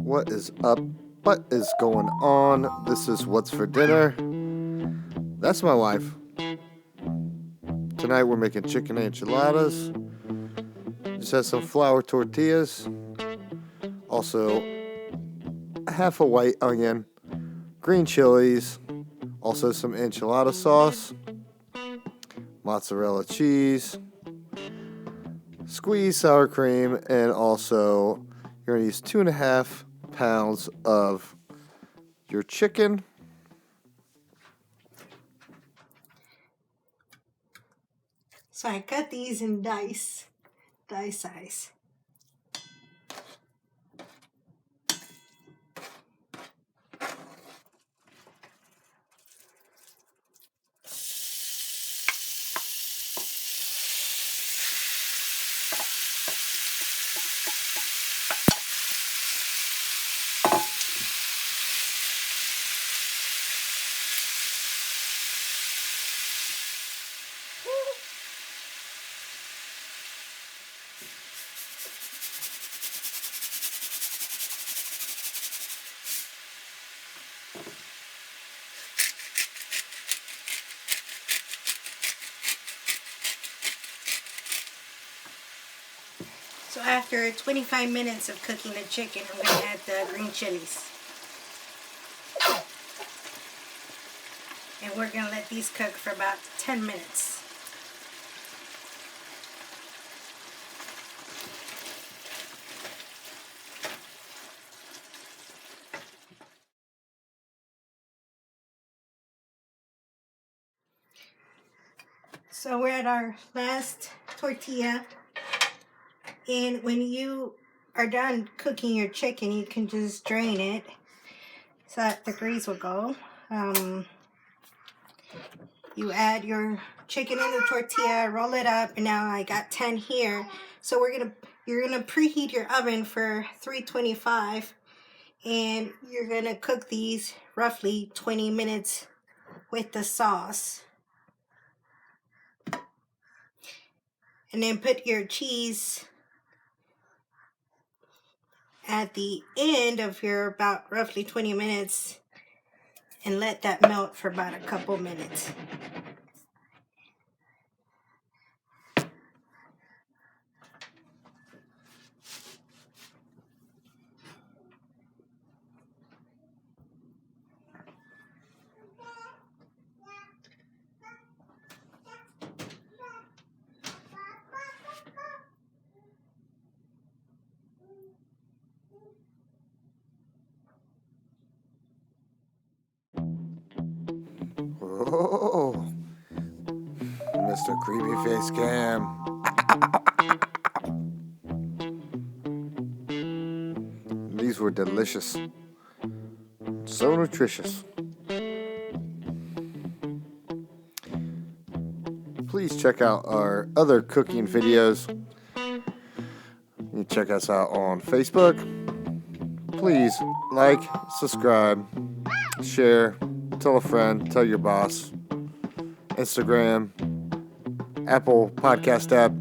What is up? What is going on? This is What's for Dinner. That's my wife. Tonight we're making chicken enchiladas. Just had some flour tortillas. Also, half a white onion, green chilies, also some enchilada sauce, mozzarella cheese, squeezed sour cream, and also you're going to use 2.5 pounds of your chicken. So I cut these in dice size. So after 25 minutes of cooking the chicken, I'm going to add the green chilies. And we're going to let these cook for about 10 minutes. So we're at our last tortilla. And when you are done cooking your chicken, you can just drain it so that the grease will go. You add your chicken in the tortilla, roll it up, and now I got 10 here. So you're gonna preheat your oven for 325, and you're gonna cook these roughly 20 minutes with the sauce. And then put your cheese at the end of your about roughly 20 minutes and let that melt for about a couple minutes. Oh, Mr. Creepy Face Cam. These were delicious. So nutritious. Please check out our other cooking videos. You can check us out on Facebook. Please like, subscribe, share, tell a friend, tell your boss. Instagram, Apple Podcast app.